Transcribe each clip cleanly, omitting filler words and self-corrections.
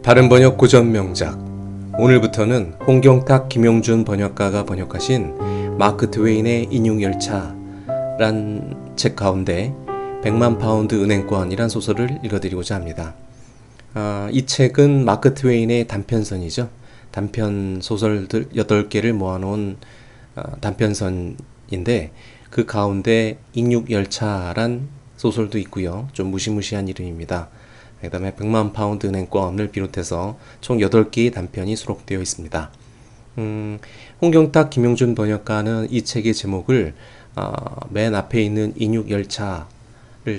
바른 번역 고전 명작. 오늘부터는 홍경탁, 김용준 번역가가 번역하신 마크 트웨인의 인육열차란 책 가운데 100만 파운드 은행권이란 소설을 읽어드리고자 합니다. 이 책은 마크 트웨인의 단편선이죠. 단편 소설들 8개를 모아놓은 단편선인데 그 가운데 인육열차란 소설도 있고요. 좀 무시무시한 이름입니다. 그 다음에 100만 파운드 은행권을 비롯해서 총 8개의 단편이 수록되어 있습니다. 홍경탁, 김용준 번역가는 이 책의 제목을 맨 앞에 있는 인육열차를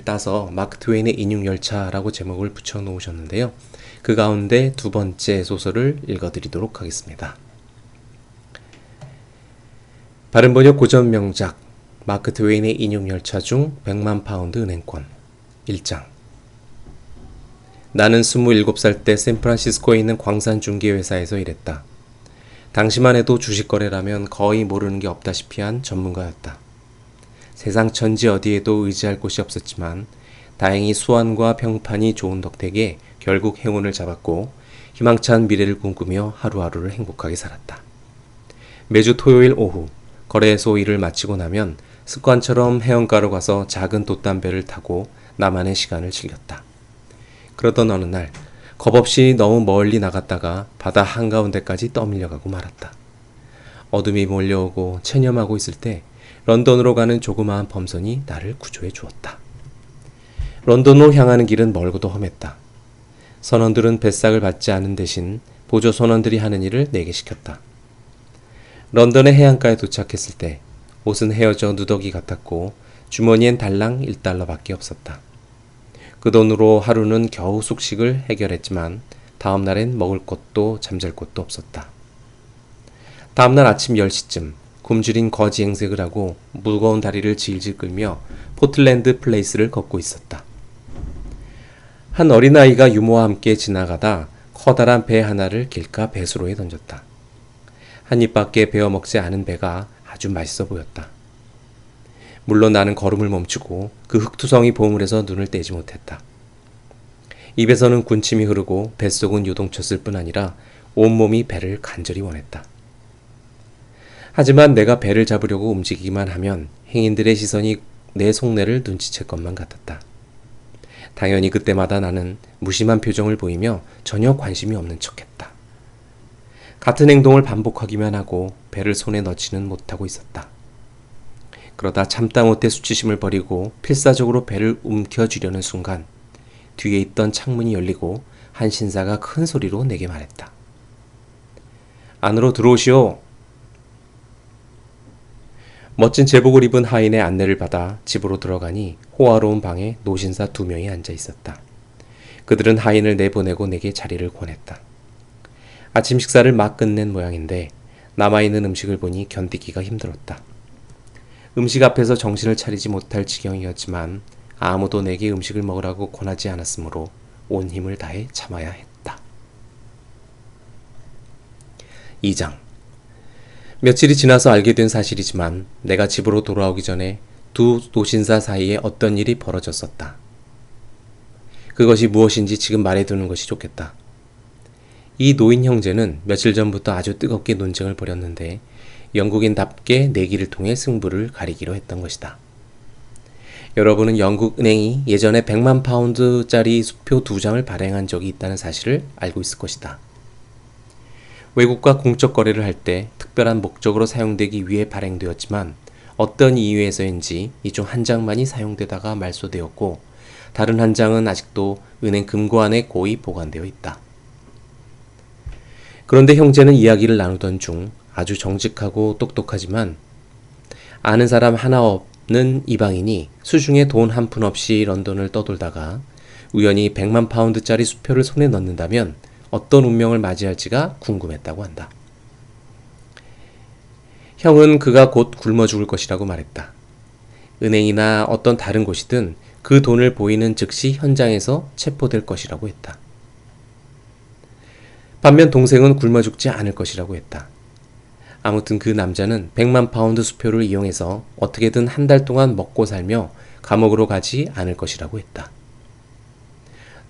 따서 마크 트웨인의 인육열차라고 제목을 붙여 놓으셨는데요. 그 가운데 두 번째 소설을 읽어드리도록 하겠습니다. 바른 번역 고전 명작 마크 트웨인의 인육열차 중 100만 파운드 은행권 1장. 나는 27살 때 샌프란시스코에 있는 광산 중개회사에서 일했다. 당시만 해도 주식거래라면 거의 모르는 게 없다시피 한 전문가였다. 세상 천지 어디에도 의지할 곳이 없었지만 다행히 수완과 평판이 좋은 덕택에 결국 행운을 잡았고 희망찬 미래를 꿈꾸며 하루하루를 행복하게 살았다. 매주 토요일 오후 거래소 일을 마치고 나면 습관처럼 해안가로 가서 작은 돛담배를 타고 나만의 시간을 즐겼다. 그러던 어느 날 겁없이 너무 멀리 나갔다가 바다 한가운데까지 떠밀려가고 말았다. 어둠이 몰려오고 체념하고 있을 때 런던으로 가는 조그마한 범선이 나를 구조해 주었다. 런던으로 향하는 길은 멀고도 험했다. 선원들은 뱃삭을 받지 않은 대신 보조 선원들이 하는 일을 내게 시켰다. 런던의 해안가에 도착했을 때 옷은 헤어져 누더기 같았고 주머니엔 달랑 1달러밖에 없었다. 그 돈으로 하루는 겨우 숙식을 해결했지만 다음 날엔 먹을 곳도 잠잘 곳도 없었다. 다음 날 아침 10시쯤 굶주린 거지 행색을 하고 무거운 다리를 질질 끌며 포틀랜드 플레이스를 걷고 있었다. 한 어린아이가 유모와 함께 지나가다 커다란 배 하나를 길가 배수로에 던졌다. 한 입밖에 베어 먹지 않은 배가 아주 맛있어 보였다. 물론 나는 걸음을 멈추고 그 흙투성이 보물에서 눈을 떼지 못했다. 입에서는 군침이 흐르고 뱃속은 요동쳤을 뿐 아니라 온몸이 배를 간절히 원했다. 하지만 내가 배를 잡으려고 움직이기만 하면 행인들의 시선이 내 속내를 눈치챌 것만 같았다. 당연히 그때마다 나는 무심한 표정을 보이며 전혀 관심이 없는 척했다. 같은 행동을 반복하기만 하고 배를 손에 넣지는 못하고 있었다. 그러다 참다 못해 수치심을 버리고 필사적으로 배를 움켜쥐려는 순간 뒤에 있던 창문이 열리고 한 신사가 큰 소리로 내게 말했다. 안으로 들어오시오. 멋진 제복을 입은 하인의 안내를 받아 집으로 들어가니 호화로운 방에 노신사 2명이 앉아 있었다. 그들은 하인을 내보내고 내게 자리를 권했다. 아침 식사를 막 끝낸 모양인데 남아있는 음식을 보니 견디기가 힘들었다. 음식 앞에서 정신을 차리지 못할 지경이었지만 아무도 내게 음식을 먹으라고 권하지 않았으므로 온 힘을 다해 참아야 했다. 2장. 며칠이 지나서 알게 된 사실이지만 내가 집으로 돌아오기 전에 두 노신사 사이에 어떤 일이 벌어졌었다. 그것이 무엇인지 지금 말해두는 것이 좋겠다. 이 노인 형제는 며칠 전부터 아주 뜨겁게 논쟁을 벌였는데 영국인답게 내기를 통해 승부를 가리기로 했던 것이다. 여러분은 영국 은행이 예전에 100만 파운드짜리 수표 2장을 발행한 적이 있다는 사실을 알고 있을 것이다. 외국과 공적 거래를 할 때 특별한 목적으로 사용되기 위해 발행되었지만 어떤 이유에서인지 이 중 한 장만이 사용되다가 말소되었고 다른 한 장은 아직도 은행 금고 안에 고이 보관되어 있다. 그런데 형제는 이야기를 나누던 중 아주 정직하고 똑똑하지만 아는 사람 하나 없는 이방인이 수중에 돈 한 푼 없이 런던을 떠돌다가 우연히 100만 파운드짜리 수표를 손에 넣는다면 어떤 운명을 맞이할지가 궁금했다고 한다. 형은 그가 곧 굶어 죽을 것이라고 말했다. 은행이나 어떤 다른 곳이든 그 돈을 보이는 즉시 현장에서 체포될 것이라고 했다. 반면 동생은 굶어 죽지 않을 것이라고 했다. 아무튼 그 남자는 100만 파운드 수표를 이용해서 어떻게든 한 달 동안 먹고 살며 감옥으로 가지 않을 것이라고 했다.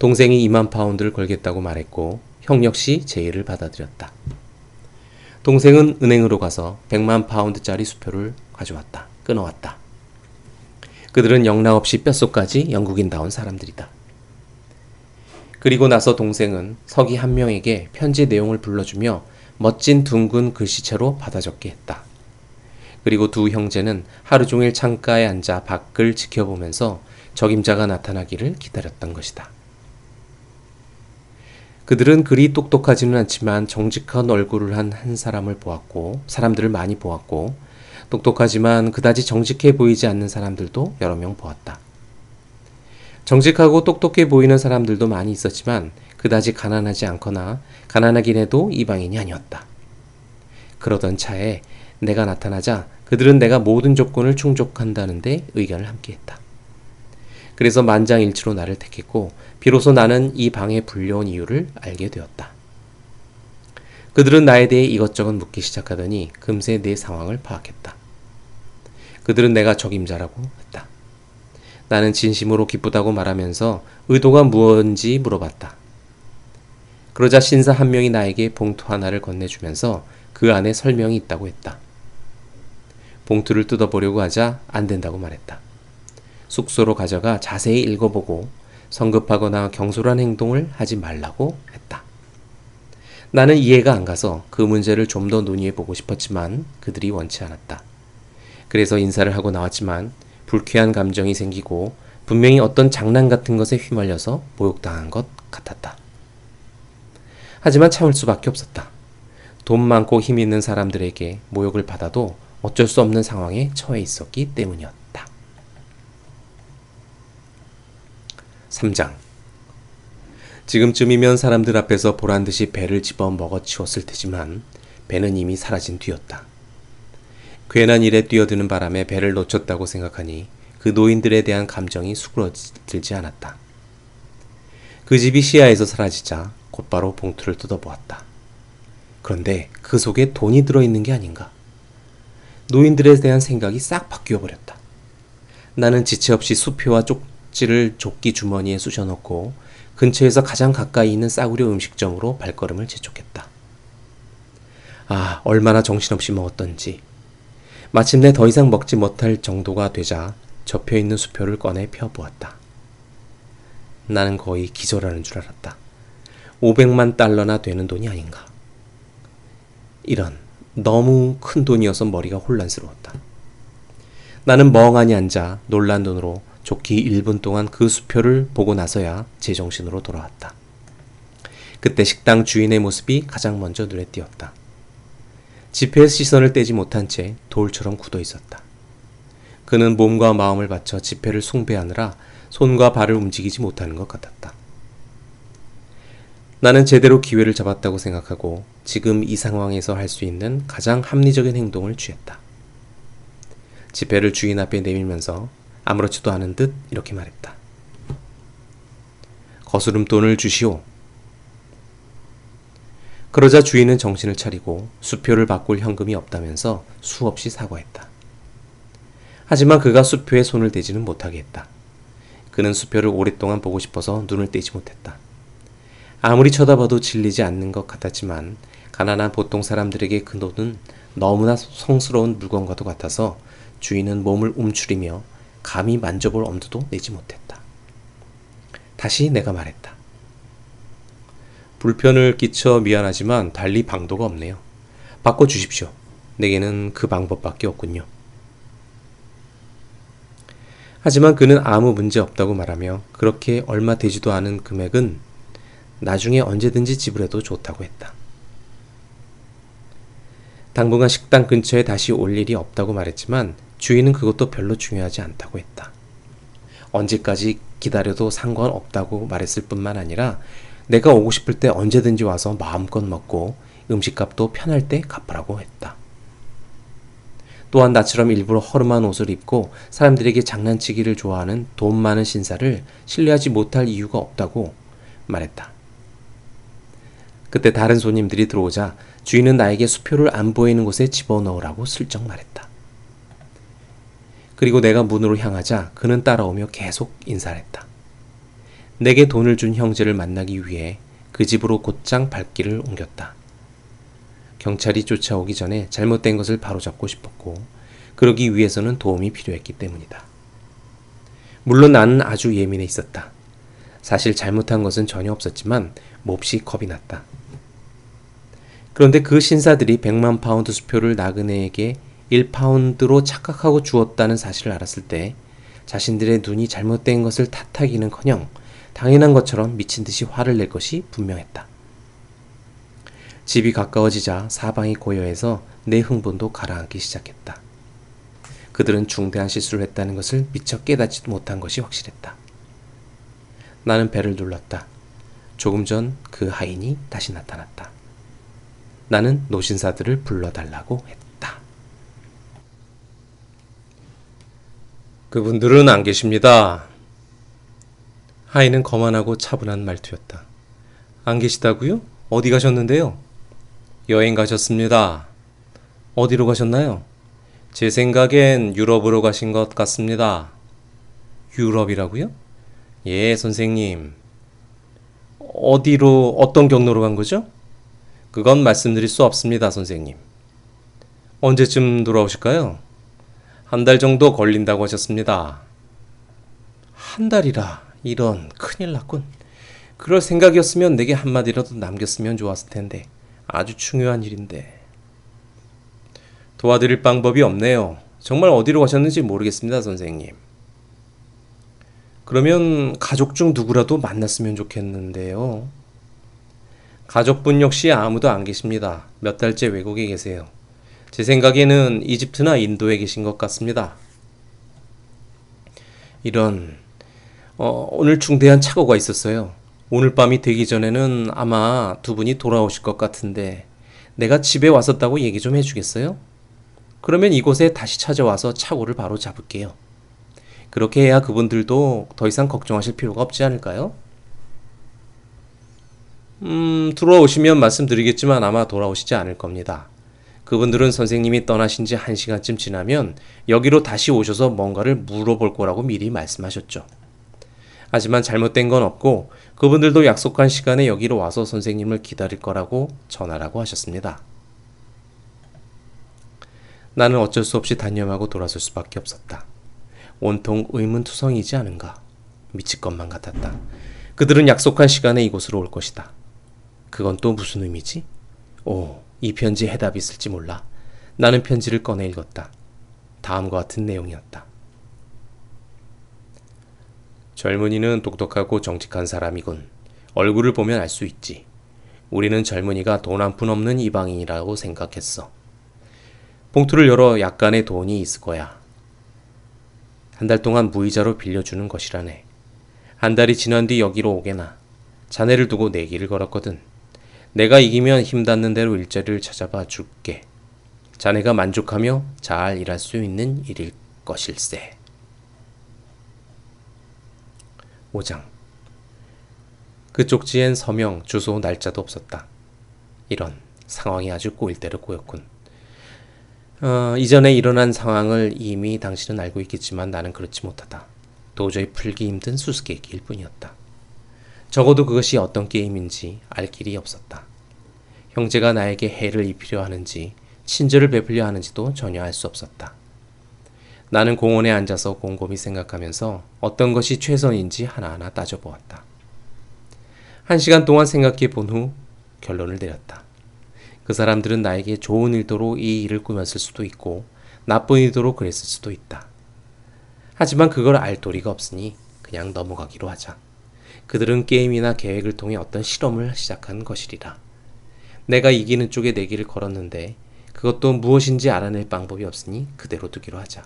동생이 2만 파운드를 걸겠다고 말했고 형 역시 제의를 받아들였다. 동생은 은행으로 가서 100만 파운드짜리 수표를 가져왔다. 끊어왔다. 그들은 영락없이 뼛속까지 영국인다운 사람들이다. 그리고 나서 동생은 서기 한 명에게 편지 내용을 불러주며 멋진 둥근 글씨체로 받아 적게 했다. 그리고 두 형제는 하루 종일 창가에 앉아 밖을 지켜보면서 적임자가 나타나기를 기다렸던 것이다. 그들은 그리 똑똑하지는 않지만 정직한 얼굴을 한 사람을 보았고, 사람들을 많이 보았고, 똑똑하지만 그다지 정직해 보이지 않는 사람들도 여러 명 보았다. 정직하고 똑똑해 보이는 사람들도 많이 있었지만 그다지 가난하지 않거나 가난하긴 해도 이방인이 아니었다. 그러던 차에 내가 나타나자 그들은 내가 모든 조건을 충족한다는데 의견을 함께했다. 그래서 만장일치로 나를 택했고 비로소 나는 이 방에 불려온 이유를 알게 되었다. 그들은 나에 대해 이것저것 묻기 시작하더니 금세 내 상황을 파악했다. 그들은 내가 적임자라고 했다. 나는 진심으로 기쁘다고 말하면서 의도가 무엇인지 물어봤다. 그러자 신사 한 명이 나에게 봉투 하나를 건네주면서 그 안에 설명이 있다고 했다. 봉투를 뜯어보려고 하자 안 된다고 말했다. 숙소로 가져가 자세히 읽어보고 성급하거나 경솔한 행동을 하지 말라고 했다. 나는 이해가 안 가서 그 문제를 좀 더 논의해보고 싶었지만 그들이 원치 않았다. 그래서 인사를 하고 나왔지만 불쾌한 감정이 생기고 분명히 어떤 장난 같은 것에 휘말려서 모욕당한 것 같았다. 하지만 참을 수밖에 없었다. 돈 많고 힘 있는 사람들에게 모욕을 받아도 어쩔 수 없는 상황에 처해 있었기 때문이었다. 3장. 지금쯤이면 사람들 앞에서 보란듯이 배를 집어 먹어치웠을 테지만 배는 이미 사라진 뒤였다. 괜한 일에 뛰어드는 바람에 배를 놓쳤다고 생각하니 그 노인들에 대한 감정이 수그러들지 않았다. 그 집이 시야에서 사라지자 곧바로 봉투를 뜯어보았다. 그런데 그 속에 돈이 들어있는 게 아닌가. 노인들에 대한 생각이 싹 바뀌어버렸다. 나는 지체 없이 수표와 쪽지를 조끼 주머니에 쑤셔넣고 근처에서 가장 가까이 있는 싸구려 음식점으로 발걸음을 재촉했다. 아, 얼마나 정신없이 먹었던지. 마침내 더 이상 먹지 못할 정도가 되자 접혀있는 수표를 꺼내 펴보았다. 나는 거의 기절하는 줄 알았다. 500만 달러나 되는 돈이 아닌가. 이런, 너무 큰 돈이어서 머리가 혼란스러웠다. 나는 멍하니 앉아 놀란 눈으로 좋기 1분 동안 그 수표를 보고 나서야 제정신으로 돌아왔다. 그때 식당 주인의 모습이 가장 먼저 눈에 띄었다. 지폐에서 시선을 떼지 못한 채 돌처럼 굳어 있었다. 그는 몸과 마음을 바쳐 지폐를 숭배하느라 손과 발을 움직이지 못하는 것 같았다. 나는 제대로 기회를 잡았다고 생각하고 지금 이 상황에서 할 수 있는 가장 합리적인 행동을 취했다. 지폐를 주인 앞에 내밀면서 아무렇지도 않은 듯 이렇게 말했다. 거스름 돈을 주시오. 그러자 주인은 정신을 차리고 수표를 바꿀 현금이 없다면서 수없이 사과했다. 하지만 그가 수표에 손을 대지는 못하게 했다. 그는 수표를 오랫동안 보고 싶어서 눈을 떼지 못했다. 아무리 쳐다봐도 질리지 않는 것 같았지만 가난한 보통 사람들에게 그 돈은 너무나 성스러운 물건과도 같아서 주인은 몸을 움츠리며 감히 만져볼 엄두도 내지 못했다. 다시 내가 말했다. 불편을 끼쳐 미안하지만 달리 방도가 없네요. 바꿔주십시오. 내게는 그 방법밖에 없군요. 하지만 그는 아무 문제 없다고 말하며 그렇게 얼마 되지도 않은 금액은 나중에 언제든지 지불해도 좋다고 했다. 당분간 식당 근처에 다시 올 일이 없다고 말했지만 주인은 그것도 별로 중요하지 않다고 했다. 언제까지 기다려도 상관없다고 말했을 뿐만 아니라 내가 오고 싶을 때 언제든지 와서 마음껏 먹고 음식값도 편할 때 갚으라고 했다. 또한 나처럼 일부러 허름한 옷을 입고 사람들에게 장난치기를 좋아하는 돈 많은 신사를 신뢰하지 못할 이유가 없다고 말했다. 그때 다른 손님들이 들어오자 주인은 나에게 수표를 안 보이는 곳에 집어넣으라고 슬쩍 말했다. 그리고 내가 문으로 향하자 그는 따라오며 계속 인사를 했다. 내게 돈을 준 형제를 만나기 위해 그 집으로 곧장 발길을 옮겼다. 경찰이 쫓아오기 전에 잘못된 것을 바로잡고 싶었고 그러기 위해서는 도움이 필요했기 때문이다. 물론 나는 아주 예민해 있었다. 사실 잘못한 것은 전혀 없었지만 몹시 겁이 났다. 그런데 그 신사들이 100만 파운드 수표를 나그네에게 1파운드로 착각하고 주었다는 사실을 알았을 때 자신들의 눈이 잘못된 것을 탓하기는커녕 당연한 것처럼 미친 듯이 화를 낼 것이 분명했다. 집이 가까워지자 사방이 고요해서 내 흥분도 가라앉기 시작했다. 그들은 중대한 실수를 했다는 것을 미처 깨닫지도 못한 것이 확실했다. 나는 배를 눌렀다. 조금 전 그 하인이 다시 나타났다. 나는 노신사들을 불러달라고 했다. 그분들은 안 계십니다. 하인은 거만하고 차분한 말투였다. 안 계시다고요? 어디 가셨는데요? 여행 가셨습니다. 어디로 가셨나요? 제 생각엔 유럽으로 가신 것 같습니다. 유럽이라고요? 예, 선생님. 어디로, 어떤 경로로 간 거죠? 그건 말씀드릴 수 없습니다, 선생님. 언제쯤 돌아오실까요? 한 달 정도 걸린다고 하셨습니다. 한 달이라. 이런, 큰일 났군. 그럴 생각이었으면 내게 한마디라도 남겼으면 좋았을 텐데. 아주 중요한 일인데. 도와드릴 방법이 없네요. 정말 어디로 가셨는지 모르겠습니다, 선생님. 그러면 가족 중 누구라도 만났으면 좋겠는데요. 가족분 역시 아무도 안 계십니다. 몇 달째 외국에 계세요. 제 생각에는 이집트나 인도에 계신 것 같습니다. 이런, 오늘 중대한 착오가 있었어요. 오늘 밤이 되기 전에는 아마 두 분이 돌아오실 것 같은데 내가 집에 왔었다고 얘기 좀 해주겠어요? 그러면 이곳에 다시 찾아와서 착오를 바로 잡을게요. 그렇게 해야 그분들도 더 이상 걱정하실 필요가 없지 않을까요? 들어오시면 말씀드리겠지만 아마 돌아오시지 않을 겁니다. 그분들은 선생님이 떠나신 지 1시간쯤 지나면 여기로 다시 오셔서 뭔가를 물어볼 거라고 미리 말씀하셨죠. 하지만 잘못된 건 없고 그분들도 약속한 시간에 여기로 와서 선생님을 기다릴 거라고 전하라고 하셨습니다. 나는 어쩔 수 없이 단념하고 돌아설 수밖에 없었다. 온통 의문투성이지 않은가. 미칠 것만 같았다. 그들은 약속한 시간에 이곳으로 올 것이다. 그건 또 무슨 의미지? 오, 이 편지에 해답이 있을지 몰라. 나는 편지를 꺼내 읽었다. 다음과 같은 내용이었다. 젊은이는 똑똑하고 정직한 사람이군. 얼굴을 보면 알 수 있지. 우리는 젊은이가 돈 한 푼 없는 이방인이라고 생각했어. 봉투를 열어 약간의 돈이 있을 거야. 한 달 동안 무이자로 빌려주는 것이라네. 한 달이 지난 뒤 여기로 오게나. 자네를 두고 내기를 걸었거든. 내가 이기면 힘닿는 대로 일자리를 찾아봐 줄게. 자네가 만족하며 잘 일할 수 있는 일일 것일세. 5장. 그 쪽지엔 서명, 주소, 날짜도 없었다. 이런, 상황이 아주 꼬일 대로 꼬였군. 이전에 일어난 상황을 이미 당신은 알고 있겠지만 나는 그렇지 못하다. 도저히 풀기 힘든 수수께끼일 뿐이었다. 적어도 그것이 어떤 게임인지 알 길이 없었다. 형제가 나에게 해를 입히려 하는지 친절을 베풀려 하는지도 전혀 알 수 없었다. 나는 공원에 앉아서 곰곰이 생각하면서 어떤 것이 최선인지 하나하나 따져보았다. 1시간 동안 생각해 본 후 결론을 내렸다. 그 사람들은 나에게 좋은 의도로 이 일을 꾸몄을 수도 있고 나쁜 의도로 그랬을 수도 있다. 하지만 그걸 알 도리가 없으니 그냥 넘어가기로 하자. 그들은 게임이나 계획을 통해 어떤 실험을 시작한 것이리라. 내가 이기는 쪽에 내기를 걸었는데 그것도 무엇인지 알아낼 방법이 없으니 그대로 두기로 하자.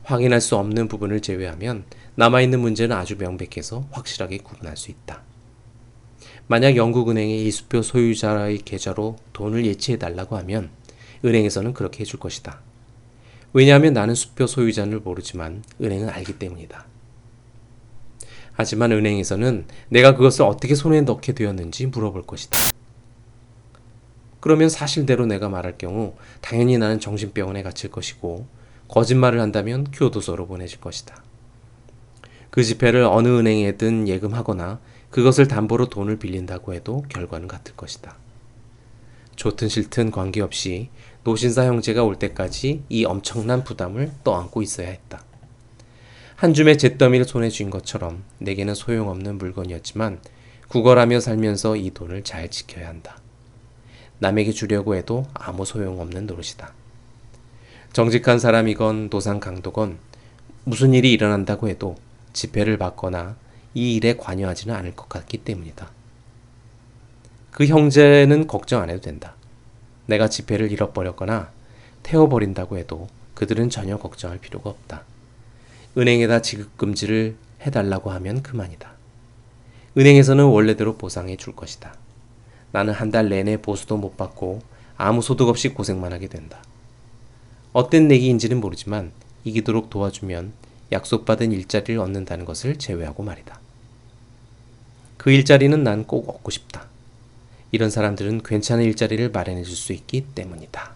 확인할 수 없는 부분을 제외하면 남아있는 문제는 아주 명백해서 확실하게 구분할 수 있다. 만약 영국은행의 이 수표 소유자의 계좌로 돈을 예치해달라고 하면 은행에서는 그렇게 해줄 것이다. 왜냐하면 나는 수표 소유자를 모르지만 은행은 알기 때문이다. 하지만 은행에서는 내가 그것을 어떻게 손에 넣게 되었는지 물어볼 것이다. 그러면 사실대로 내가 말할 경우 당연히 나는 정신병원에 갇힐 것이고 거짓말을 한다면 교도소로 보내질 것이다. 그 지폐를 어느 은행에든 예금하거나 그것을 담보로 돈을 빌린다고 해도 결과는 같을 것이다. 좋든 싫든 관계없이 노신사 형제가 올 때까지 이 엄청난 부담을 떠안고 있어야 했다. 한 줌의 잿더미를 손에 쥔 것처럼 내게는 소용없는 물건이었지만 구걸하며 살면서 이 돈을 잘 지켜야 한다. 남에게 주려고 해도 아무 소용없는 노릇이다. 정직한 사람이건 도상강도건 무슨 일이 일어난다고 해도 지폐를 받거나 이 일에 관여하지는 않을 것 같기 때문이다. 그 형제는 걱정 안 해도 된다. 내가 지폐를 잃어버렸거나 태워버린다고 해도 그들은 전혀 걱정할 필요가 없다. 은행에다 지급금지를 해달라고 하면 그만이다. 은행에서는 원래대로 보상해 줄 것이다. 나는 한 달 내내 보수도 못 받고 아무 소득 없이 고생만 하게 된다. 어떤 내기인지는 모르지만 이기도록 도와주면 약속받은 일자리를 얻는다는 것을 제외하고 말이다. 그 일자리는 난 꼭 얻고 싶다. 이런 사람들은 괜찮은 일자리를 마련해 줄 수 있기 때문이다.